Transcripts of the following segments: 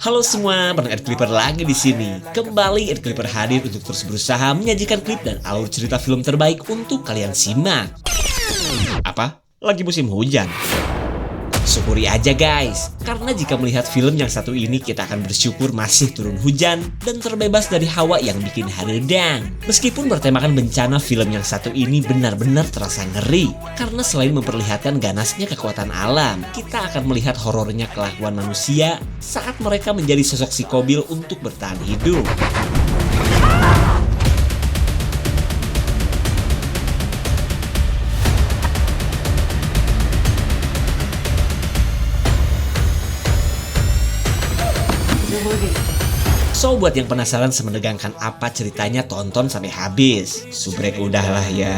Halo semua, bareng Ed Clipper lagi di sini. Kembali Ed Clipper hadir untuk terus berusaha menyajikan klip dan alur cerita film terbaik untuk kalian simak. Apa? Lagi musim hujan? Syukuri aja guys, karena jika melihat film yang satu ini kita akan bersyukur masih turun hujan dan terbebas dari hawa yang bikin haredang. Meskipun bertemakan bencana, film yang satu ini benar-benar terasa ngeri. Karena selain memperlihatkan ganasnya kekuatan alam, kita akan melihat horornya kelakuan manusia saat mereka menjadi sosok psikobil untuk bertahan hidup. So buat yang penasaran semenegangkan apa ceritanya, tonton sampai habis. Subrek udahlah ya.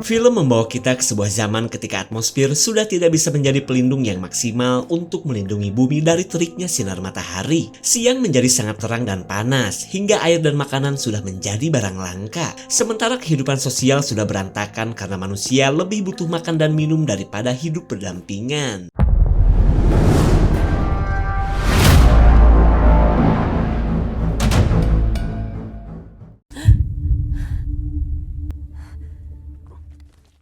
Film membawa kita ke sebuah zaman ketika atmosfer sudah tidak bisa menjadi pelindung yang maksimal untuk melindungi bumi dari teriknya sinar matahari. Siang menjadi sangat terang dan panas, hingga air dan makanan sudah menjadi barang langka. Sementara kehidupan sosial sudah berantakan karena manusia lebih butuh makan dan minum daripada hidup berdampingan.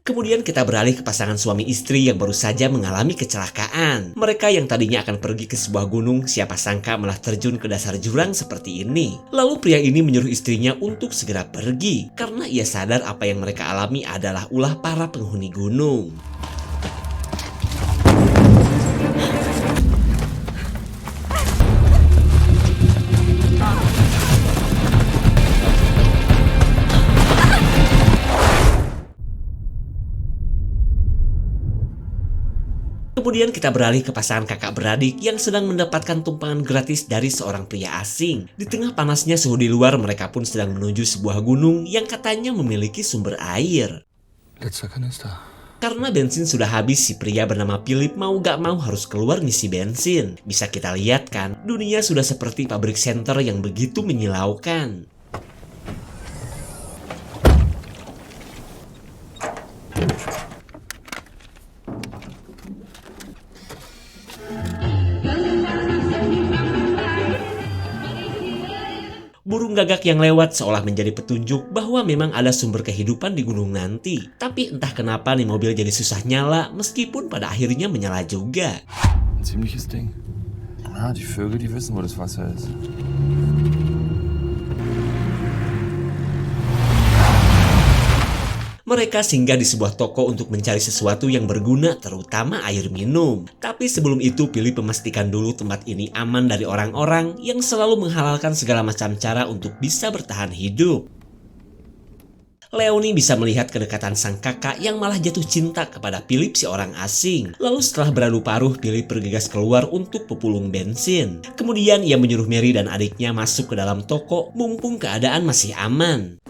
Kemudian kita beralih ke pasangan suami istri yang baru saja mengalami kecelakaan. Mereka yang tadinya akan pergi ke sebuah gunung, siapa sangka malah terjun ke dasar jurang seperti ini. Lalu pria ini menyuruh istrinya untuk segera pergi, karena ia sadar apa yang mereka alami adalah ulah para penghuni gunung. Kemudian kita beralih ke pasangan kakak beradik yang sedang mendapatkan tumpangan gratis dari seorang pria asing. Di tengah panasnya suhu di luar, mereka pun sedang menuju sebuah gunung yang katanya memiliki sumber air. Karena bensin sudah habis, si pria bernama Philip mau gak mau harus keluar ngisi bensin. Bisa kita lihat kan, dunia sudah seperti pabrik senter yang begitu menyilaukan. Burung gagak yang lewat seolah menjadi petunjuk bahwa memang ada sumber kehidupan di gunung nanti. Tapi entah kenapa nih mobil jadi susah nyala meskipun pada akhirnya menyala juga. Ein ziemliches Ding. Ah, die Vögel, die wissen, wo das Wasser ist. Mereka singgah di sebuah toko untuk mencari sesuatu yang berguna, terutama air minum. Tapi sebelum itu, Philip memastikan dulu tempat ini aman dari orang-orang yang selalu menghalalkan segala macam cara untuk bisa bertahan hidup. Leonie bisa melihat kedekatan sang kakak yang malah jatuh cinta kepada Philip, si orang asing. Lalu setelah beradu paruh, Philip bergegas keluar untuk pepulung bensin. Kemudian ia menyuruh Mary dan adiknya masuk ke dalam toko mumpung keadaan masih aman.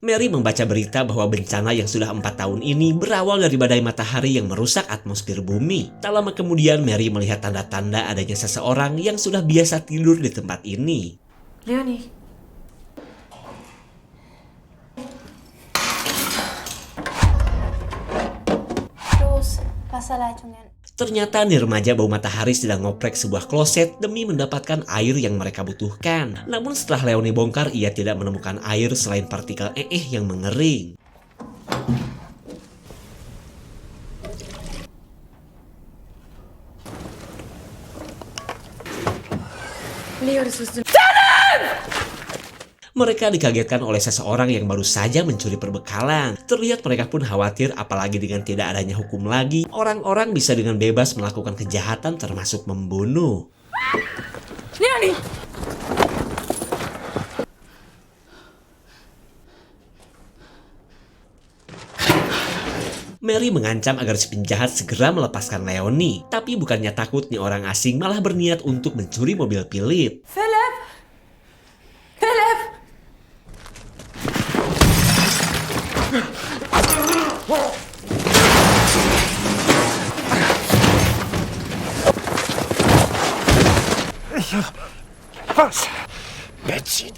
Mary membaca berita bahwa bencana yang sudah 4 tahun ini berawal dari badai matahari yang merusak atmosfer bumi. Tak lama kemudian Mary melihat tanda-tanda adanya seseorang yang sudah biasa tidur di tempat ini. Leonie. Los, Wasserleitungen. Ternyata nih remaja bau matahari sedang ngoprek sebuah kloset demi mendapatkan air yang mereka butuhkan. Namun setelah Leonie bongkar, ia tidak menemukan air selain partikel yang mengering. Leo, das wirst du... Mereka dikagetkan oleh seseorang yang baru saja mencuri perbekalan. Terlihat mereka pun khawatir, apalagi dengan tidak adanya hukum lagi, orang-orang bisa dengan bebas melakukan kejahatan termasuk membunuh. Leonie! Mary mengancam agar si penjahat segera melepaskan Leonie. Tapi bukannya takut, nih orang asing malah berniat untuk mencuri mobil Philip. Philip! Philip! sicher. Was? Benzin.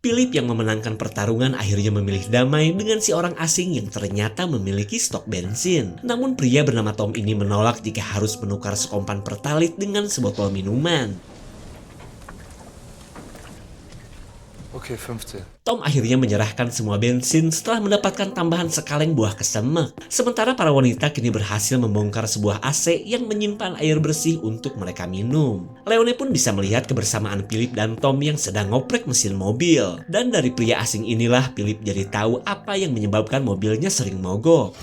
Philip yang memenangkan pertarungan akhirnya memilih damai dengan si orang asing yang ternyata memiliki stok bensin. Namun pria bernama Tom ini menolak jika harus menukar sekompan pertalit dengan sebotol minuman. Okay, 15. Tom akhirnya menyerahkan semua bensin setelah mendapatkan tambahan sekaleng buah kesemek. Sementara para wanita kini berhasil membongkar sebuah AC yang menyimpan air bersih untuk mereka minum. Leone pun bisa melihat kebersamaan Philip dan Tom yang sedang ngoprek mesin mobil. Dan dari pria asing inilah Philip jadi tahu apa yang menyebabkan mobilnya sering mogok.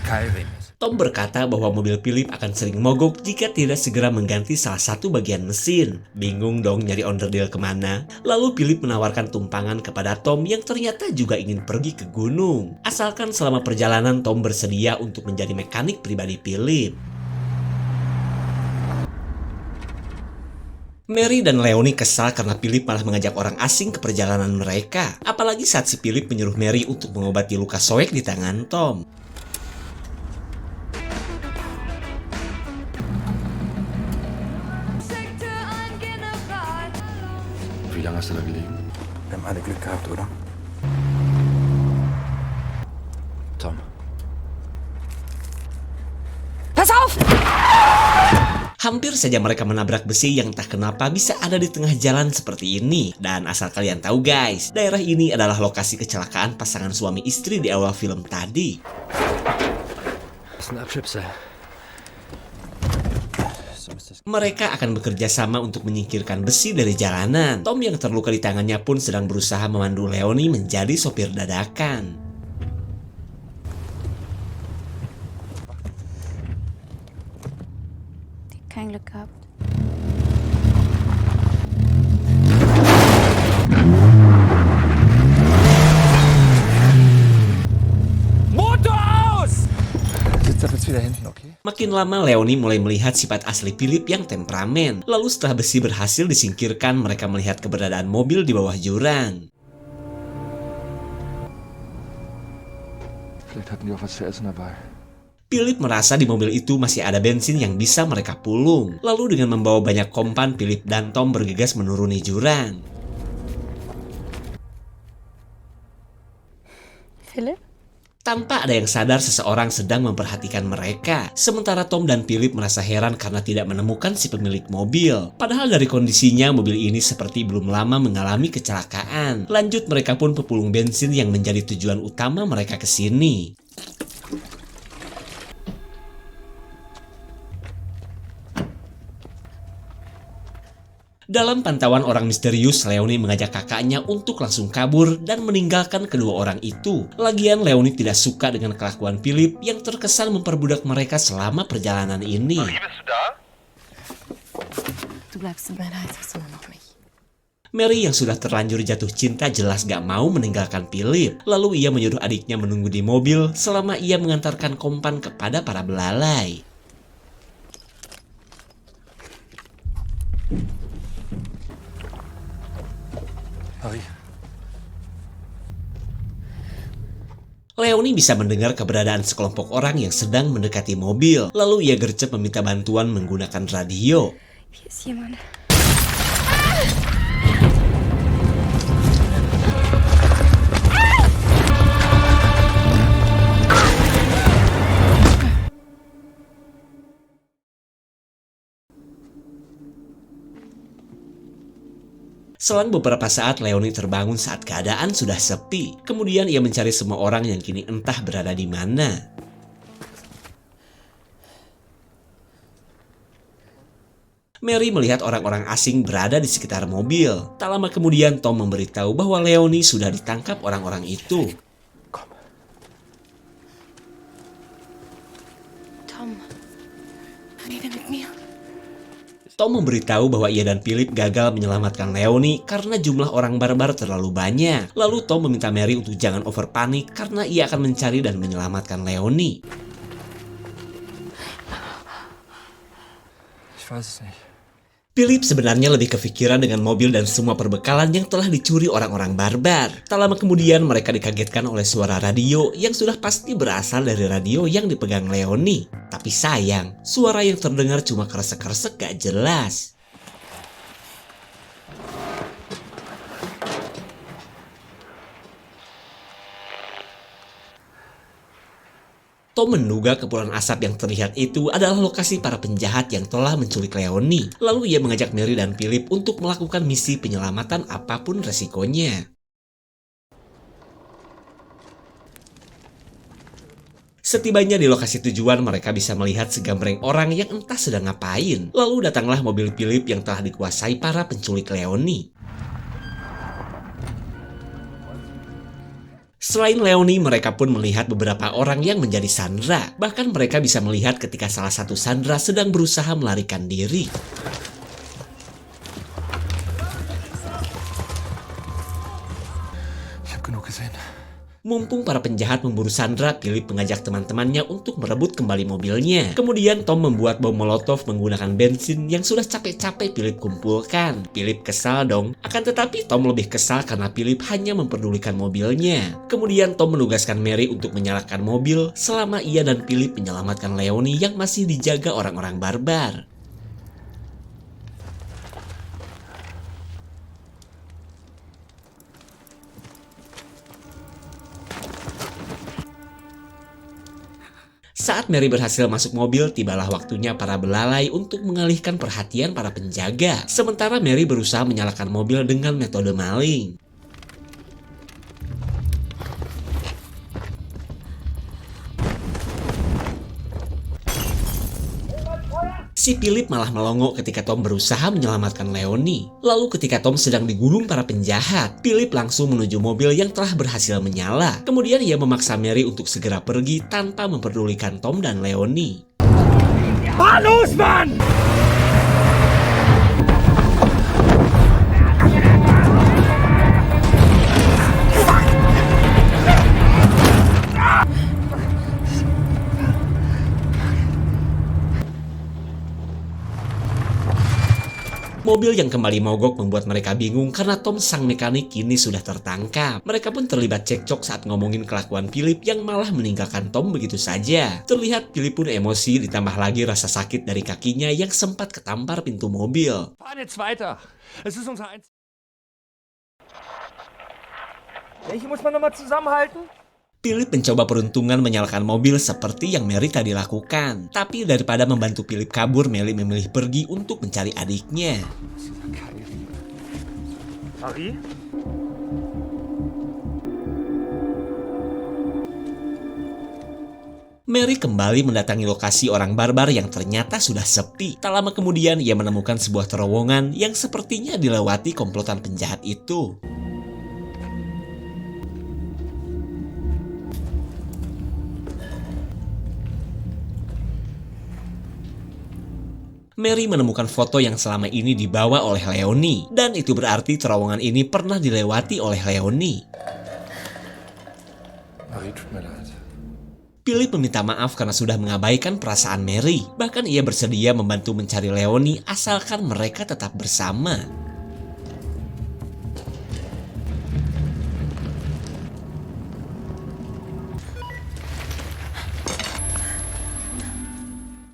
Keilriemen. Tom berkata bahwa mobil Philip akan sering mogok jika tidak segera mengganti salah satu bagian mesin. Bingung dong nyari onderdil kemana? Lalu Philip menawarkan tumpangan kepada Tom yang ternyata juga ingin pergi ke gunung. Asalkan selama perjalanan Tom bersedia untuk menjadi mekanik pribadi Philip. Mary dan Leonie kesal karena Philip malah mengajak orang asing ke perjalanan mereka. Apalagi saat si Philip menyuruh Mary untuk mengobati luka soek di tangan Tom. Wie lange hast du da gelegen? Wir haben alle Glück gehabt, oder? Tom. Pass auf! Hampir saja mereka menabrak besi yang tak kenapa bisa ada di tengah jalan seperti ini. Dan asal kalian tahu guys, daerah ini adalah lokasi kecelakaan pasangan suami istri di awal film tadi. Das ist ein Abschnipsel. Mereka akan bekerja sama untuk menyingkirkan besi dari jalanan. Tom yang terluka di tangannya pun sedang berusaha memandu Leonie menjadi sopir dadakan. Kein Glück gehabt. Motor aus! Sitzt ab jetzt wieder hinten, okay? Makin lama Leonie mulai melihat sifat asli Philip yang temperamen. Lalu setelah besi berhasil disingkirkan, mereka melihat keberadaan mobil di bawah jurang. Vielleicht hatten die auch was zu essen dabei. Philip merasa di mobil itu masih ada bensin yang bisa mereka pulung. Lalu dengan membawa banyak kompan, Philip dan Tom bergegas menuruni jurang. Philipp? Tanpa ada yang sadar, seseorang sedang memperhatikan mereka. Sementara Tom dan Philip merasa heran karena tidak menemukan si pemilik mobil. Padahal dari kondisinya, mobil ini seperti belum lama mengalami kecelakaan. Lanjut, mereka pun pepulung bensin yang menjadi tujuan utama mereka ke sini. Dalam pantauan orang misterius, Leonie mengajak kakaknya untuk langsung kabur dan meninggalkan kedua orang itu. Lagian Leonie tidak suka dengan kelakuan Philip yang terkesan memperbudak mereka selama perjalanan ini. Du bleibst in meiner Herz immer noch nicht. Mary yang sudah terlanjur jatuh cinta jelas gak mau meninggalkan Philip. Lalu ia menyuruh adiknya menunggu di mobil selama ia mengantarkan kompan kepada para belalai. Harry. Leonie bisa mendengar keberadaan sekelompok orang yang sedang mendekati mobil. Lalu ia gercep meminta bantuan menggunakan radio. Hier ist jemand. Selang beberapa saat, Leonie terbangun saat keadaan sudah sepi. Kemudian ia mencari semua orang yang kini entah berada di mana. Mary melihat orang-orang asing berada di sekitar mobil. Tak lama kemudian, Tom memberitahu bahwa Leonie sudah ditangkap orang-orang itu. Tom, rede mit mir. Tom memberitahu bahwa ia dan Philip gagal menyelamatkan Leonie karena jumlah orang barbar terlalu banyak. Lalu Tom meminta Mary untuk jangan over panik karena ia akan mencari dan menyelamatkan Leonie. Ich weiß es nicht. Philip sebenarnya lebih kepikiran dengan mobil dan semua perbekalan yang telah dicuri orang-orang barbar. Tak lama kemudian mereka dikagetkan oleh suara radio yang sudah pasti berasal dari radio yang dipegang Leonie. Tapi sayang, suara yang terdengar cuma kresek-kresek gak jelas. Tom menduga kepulan asap yang terlihat itu adalah lokasi para penjahat yang telah menculik Leonie. Lalu ia mengajak Mary dan Philip untuk melakukan misi penyelamatan apapun resikonya. Setibanya di lokasi tujuan, mereka bisa melihat segambreng orang yang entah sedang ngapain. Lalu datanglah mobil Philip yang telah dikuasai para penculik Leonie. Selain Leonie, mereka pun melihat beberapa orang yang menjadi sandera. Bahkan mereka bisa melihat ketika salah satu sandera sedang berusaha melarikan diri. Ich habe genug gesehen. Mumpung para penjahat memburu sandera, Philip mengajak teman-temannya untuk merebut kembali mobilnya. Kemudian Tom membuat bom molotov menggunakan bensin yang sudah capek-capek Philip kumpulkan. Philip kesal dong. Akan tetapi Tom lebih kesal karena Philip hanya memperdulikan mobilnya. Kemudian Tom menugaskan Mary untuk menyalakan mobil selama ia dan Philip menyelamatkan Leonie yang masih dijaga orang-orang barbar. Saat Mary berhasil masuk mobil, tibalah waktunya para belalai untuk mengalihkan perhatian para penjaga. Sementara Mary berusaha menyalakan mobil dengan metode maling. Si Philip malah melongo ketika Tom berusaha menyelamatkan Leonie. Lalu ketika Tom sedang digulung para penjahat, Philip langsung menuju mobil yang telah berhasil menyala. Kemudian ia memaksa Mary untuk segera pergi tanpa memperdulikan Tom dan Leonie. Los, Mann! Mobil yang kembali mogok membuat mereka bingung karena Tom sang mekanik kini sudah tertangkap. Mereka pun terlibat cekcok saat ngomongin kelakuan Philip yang malah meninggalkan Tom begitu saja. Terlihat Philip pun emosi, ditambah lagi rasa sakit dari kakinya yang sempat ketampar pintu mobil. Fahren jetzt weiter. Es ist unser Hier muss man nochmal zusammenhalten. Philip mencoba peruntungan menyalakan mobil seperti yang Mary tadi lakukan. Tapi daripada membantu Philip kabur, Mary memilih pergi untuk mencari adiknya. Harry? Mary kembali mendatangi lokasi orang barbar yang ternyata sudah sepi. Tak lama kemudian ia menemukan sebuah terowongan yang sepertinya dilewati komplotan penjahat itu. Mary menemukan foto yang selama ini dibawa oleh Leonie, dan itu berarti terowongan ini pernah dilewati oleh Leonie. Marie, tut mir leid. Philip meminta maaf karena sudah mengabaikan perasaan Mary. Bahkan ia bersedia membantu mencari Leonie asalkan mereka tetap bersama.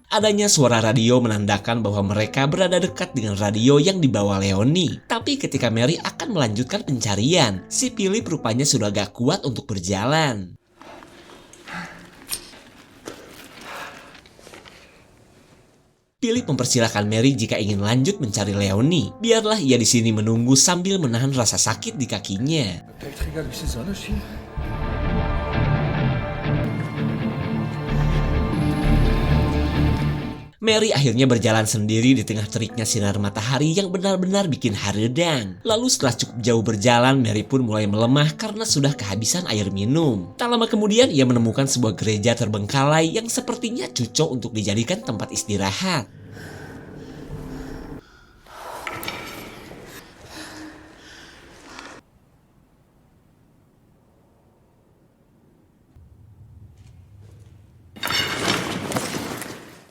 Adanya suara radio menandakan bahwa mereka berada dekat dengan radio yang dibawa Leonie. Tapi ketika Mary akan melanjutkan pencarian, si Philip rupanya sudah gak kuat untuk berjalan. Philip mempersilahkan Mary jika ingin lanjut mencari Leonie. Biarlah ia di sini menunggu sambil menahan rasa sakit di kakinya. Elektriker durch die Sonne schieben? Mary akhirnya berjalan sendiri di tengah teriknya sinar matahari yang benar-benar bikin haredang. Lalu setelah cukup jauh berjalan, Mary pun mulai melemah karena sudah kehabisan air minum. Tak lama kemudian ia menemukan sebuah gereja terbengkalai yang sepertinya cocok untuk dijadikan tempat istirahat.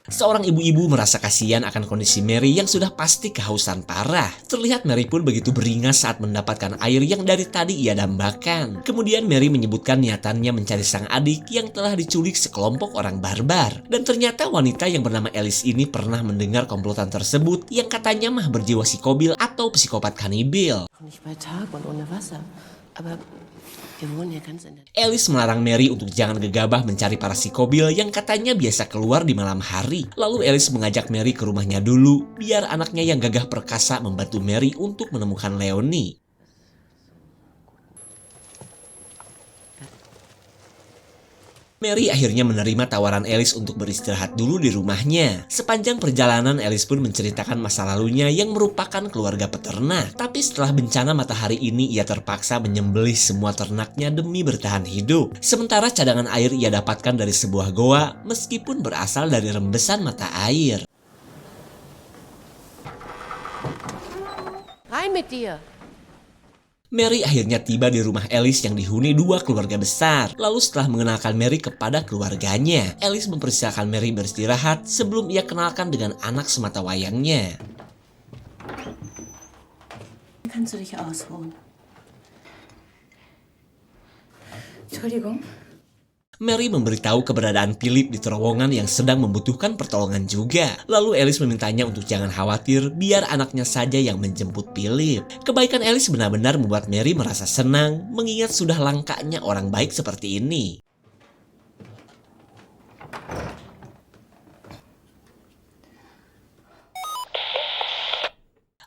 Seorang ibu-ibu merasa kasihan akan kondisi Mary yang sudah pasti kehausan parah. Terlihat Mary pun begitu beringas saat mendapatkan air yang dari tadi ia dambakan. Kemudian Mary menyebutkan niatannya mencari sang adik yang telah diculik sekelompok orang barbar. Dan ternyata wanita yang bernama Alice ini pernah mendengar komplotan tersebut yang katanya mah berjiwa psikobil atau psikopat kanibil. Nicht bei Tag und ohne Wasser. Aber wir wohnen ja ganz in der... Alice melarang Mary untuk jangan gegabah mencari para psikobil yang katanya biasa keluar di malam hari. Lalu Alice mengajak Mary ke rumahnya dulu, biar anaknya yang gagah perkasa membantu Mary untuk menemukan Leonie. Mary akhirnya menerima tawaran Alice untuk beristirahat dulu di rumahnya. Sepanjang perjalanan, Alice pun menceritakan masa lalunya yang merupakan keluarga peternak. Tapi setelah bencana matahari ini, ia terpaksa menyembelih semua ternaknya demi bertahan hidup. Sementara cadangan air ia dapatkan dari sebuah goa, meskipun berasal dari rembesan mata air. Rein mit dir! Mary akhirnya tiba di rumah Alice yang dihuni dua keluarga besar. Lalu setelah mengenalkan Mary kepada keluarganya, Alice mempersilahkan Mary beristirahat sebelum ia kenalkan dengan anak semata wayangnya. Kannst du dich ausruhen? Entschuldigung. Mary memberitahu keberadaan Philip di terowongan yang sedang membutuhkan pertolongan juga. Lalu Alice memintanya untuk jangan khawatir, biar anaknya saja yang menjemput Philip. Kebaikan Alice benar-benar membuat Mary merasa senang, mengingat sudah langkanya orang baik seperti ini.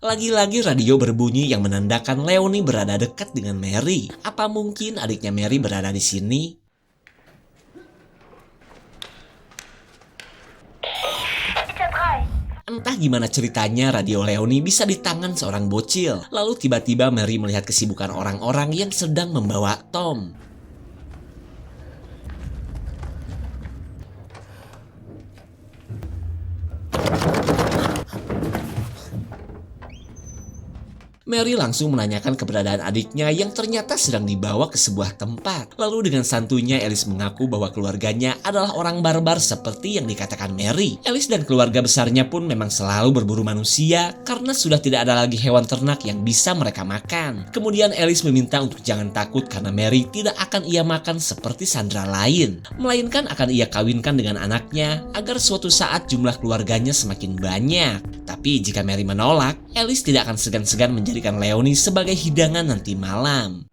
Lagi-lagi radio berbunyi yang menandakan Leonie berada dekat dengan Mary. Apa mungkin adiknya Mary berada di sini? Entah gimana ceritanya radio Leonie bisa di tangan seorang bocil. Lalu tiba-tiba Mary melihat kesibukan orang-orang yang sedang membawa Tom. Mary langsung menanyakan keberadaan adiknya yang ternyata sedang dibawa ke sebuah tempat. Lalu dengan santuinya Alice mengaku bahwa keluarganya adalah orang barbar seperti yang dikatakan Mary. Alice dan keluarga besarnya pun memang selalu berburu manusia karena sudah tidak ada lagi hewan ternak yang bisa mereka makan. Kemudian Alice meminta untuk jangan takut karena Mary tidak akan ia makan seperti Sandra lain, melainkan akan ia kawinkan dengan anaknya agar suatu saat jumlah keluarganya semakin banyak. Tapi jika Mary menolak, Alice tidak akan segan-segan menjadikan Leonie sebagai hidangan nanti malam.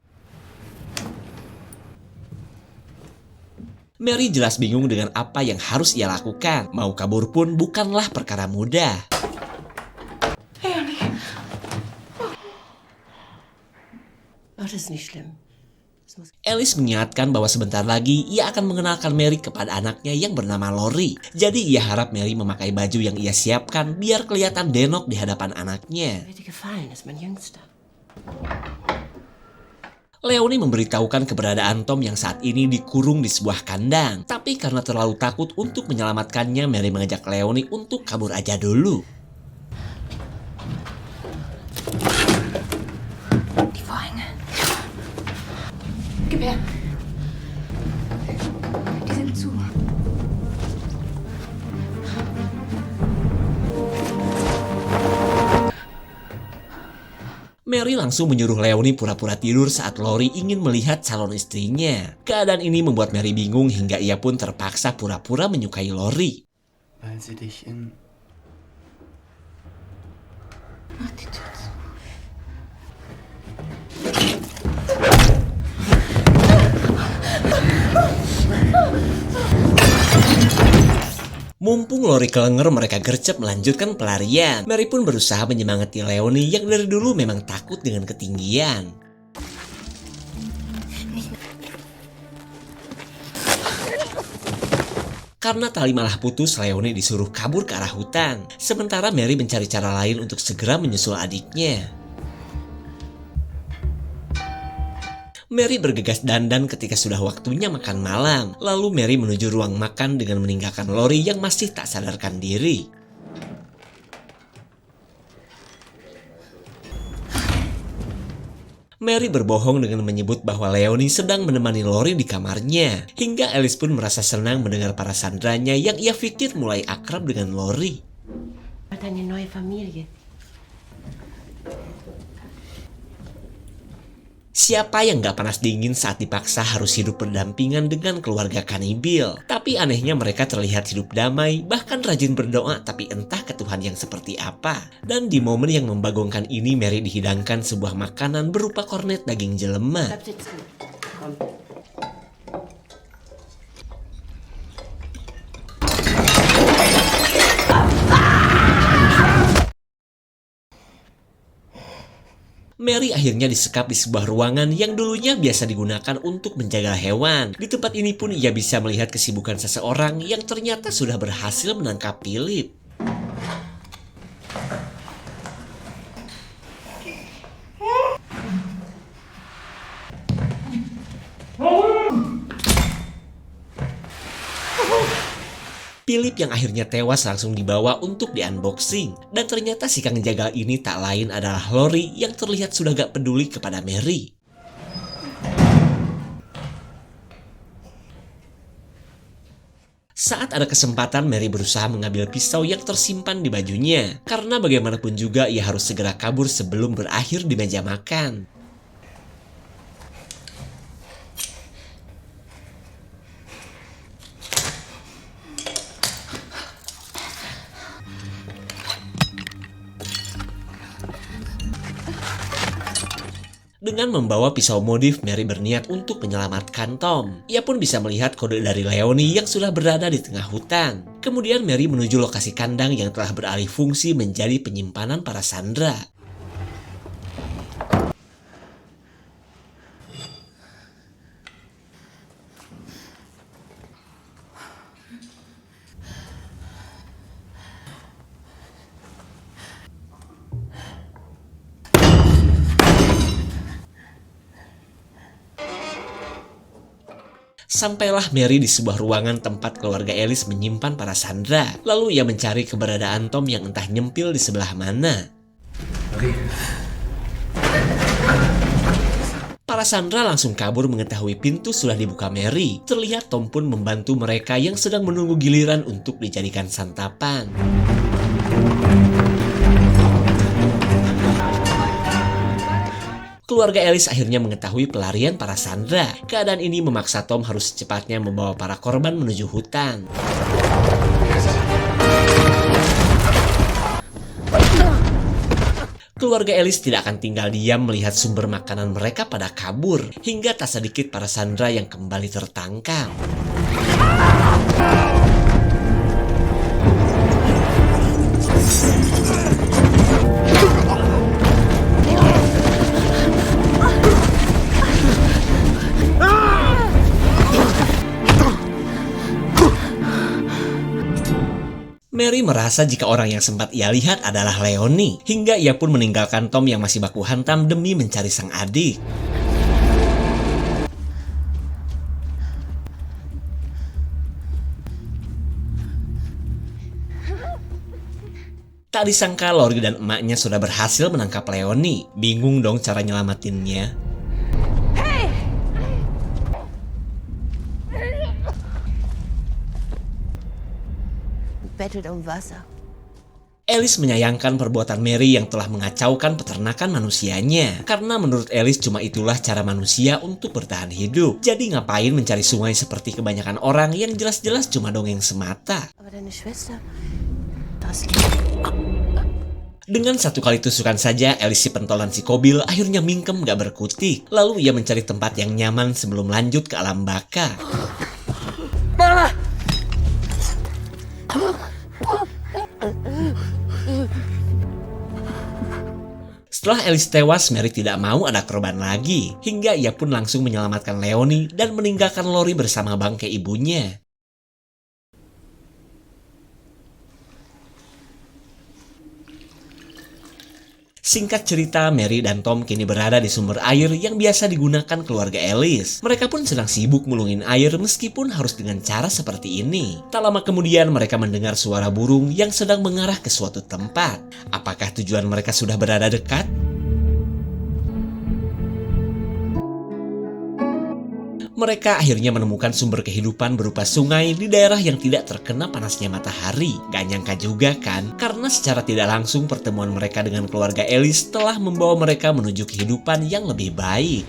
Mary jelas bingung dengan apa yang harus ia lakukan. Mau kabur pun bukanlah perkara mudah. Oh, das ist nicht schlimm. Alice mengingatkan bahwa sebentar lagi ia akan mengenalkan Mary kepada anaknya yang bernama Lori. Jadi ia harap Mary memakai baju yang ia siapkan biar kelihatan denok di hadapan anaknya. Wird dir gefallen, ist mein Jüngster. Leonie memberitahukan keberadaan Tom yang saat ini dikurung di sebuah kandang. Tapi karena terlalu takut untuk menyelamatkannya, Mary mengajak Leonie untuk kabur aja dulu. Die Vorhänge. Gib her. Die sind zu. Mary langsung menyuruh Leonie pura-pura tidur saat Lori ingin melihat calon istrinya. Keadaan ini membuat Mary bingung hingga ia pun terpaksa pura-pura menyukai Lori. Weil sie dich in... Mach die Tür zu. Mumpung Lori kelenger, mereka gercep melanjutkan pelarian. Mary pun berusaha menyemangati Leonie yang dari dulu memang takut dengan ketinggian. Karena tali malah putus, Leonie disuruh kabur ke arah hutan. Sementara Mary mencari cara lain untuk segera menyusul adiknya. Mary bergegas dandan ketika sudah waktunya makan malam. Lalu Mary menuju ruang makan dengan meninggalkan Lori yang masih tak sadarkan diri. Mary berbohong dengan menyebut bahwa Leonie sedang menemani Lori di kamarnya. Hingga Alice pun merasa senang mendengar para sandranya yang ia pikir mulai akrab dengan Lori. Hat eine neue Familie. Siapa yang gak panas dingin saat dipaksa harus hidup berdampingan dengan keluarga kanibil? Tapi anehnya mereka terlihat hidup damai, bahkan rajin berdoa, tapi entah ke Tuhan yang seperti apa. Dan di momen yang membagongkan ini, Mary dihidangkan sebuah makanan berupa kornet daging jelema. Bleib sitzen. Komm. Mary akhirnya disekap di sebuah ruangan yang dulunya biasa digunakan untuk menjaga hewan. Di tempat ini pun ia bisa melihat kesibukan seseorang yang ternyata sudah berhasil menangkap Philip. Philip yang akhirnya tewas langsung dibawa untuk di-unboxing. Dan ternyata si Kang Jagal ini tak lain adalah Lori yang terlihat sudah gak peduli kepada Mary. Saat ada kesempatan, Mary berusaha mengambil pisau yang tersimpan di bajunya. Karena bagaimanapun juga ia harus segera kabur sebelum berakhir di meja makan. Dengan membawa pisau modif, Mary berniat untuk menyelamatkan Tom. Ia pun bisa melihat kode dari Leonie yang sudah berada di tengah hutan. Kemudian Mary menuju lokasi kandang yang telah beralih fungsi menjadi penyimpanan para sandera. Sampailah Mary di sebuah ruangan tempat keluarga Alice menyimpan para sandera. Lalu ia mencari keberadaan Tom yang entah nyempil di sebelah mana. Para sandera langsung kabur mengetahui pintu sudah dibuka Mary. Terlihat Tom pun membantu mereka yang sedang menunggu giliran untuk dijadikan santapan. Keluarga Alice akhirnya mengetahui pelarian para sandera. Keadaan ini memaksa Tom harus secepatnya membawa para korban menuju hutan. Keluarga Alice tidak akan tinggal diam melihat sumber makanan mereka pada kabur. Hingga tak sedikit para sandera yang kembali tertangkap. Mary merasa jika orang yang sempat ia lihat adalah Leonie, hingga ia pun meninggalkan Tom yang masih baku hantam demi mencari sang adik. Tak disangka Lori dan emaknya sudah berhasil menangkap Leonie. Bingung dong cara nyelamatinnya. Bettelt um Wasser. Alice menyayangkan perbuatan Mary yang telah mengacaukan peternakan manusianya. Karena menurut Alice cuma itulah cara manusia untuk bertahan hidup. Jadi ngapain mencari sungai seperti kebanyakan orang yang jelas-jelas cuma dongeng semata. Aber deine Schwester, das... Dengan satu kali tusukan saja, Alice si pentolan si Kobil akhirnya mingkem gak berkutik. Lalu ia mencari tempat yang nyaman sebelum lanjut ke alam baka. Setelah Alice tewas, Mary tidak mau ada korban lagi. Hingga ia pun langsung menyelamatkan Leonie dan meninggalkan Lori bersama bangkai ibunya. Singkat cerita, Mary dan Tom kini berada di sumber air yang biasa digunakan keluarga Alice. Mereka pun sedang sibuk mulungin air meskipun harus dengan cara seperti ini. Tak lama kemudian mereka mendengar suara burung yang sedang mengarah ke suatu tempat. Apakah tujuan mereka sudah berada dekat? Mereka akhirnya menemukan sumber kehidupan berupa sungai di daerah yang tidak terkena panasnya matahari. Gak nyangka juga kan, karena secara tidak langsung pertemuan mereka dengan keluarga Alice telah membawa mereka menuju kehidupan yang lebih baik.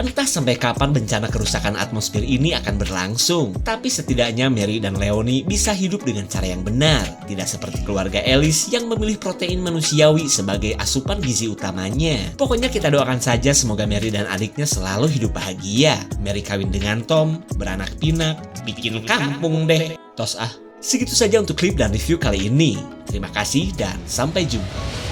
Entah sampai kapan bencana kerusakan atmosfer ini akan berlangsung, tapi setidaknya Mary dan Leonie bisa hidup dengan cara yang benar, tidak seperti keluarga Alice yang memilih protein manusiawi sebagai asupan gizi utamanya. Pokoknya kita doakan saja semoga Mary dan adiknya selalu hidup bahagia. Mary kawin dengan Tom, beranak pinak, bikin kampung deh. Tos ah. Segitu saja untuk klip dan review kali ini. Terima kasih dan sampai jumpa.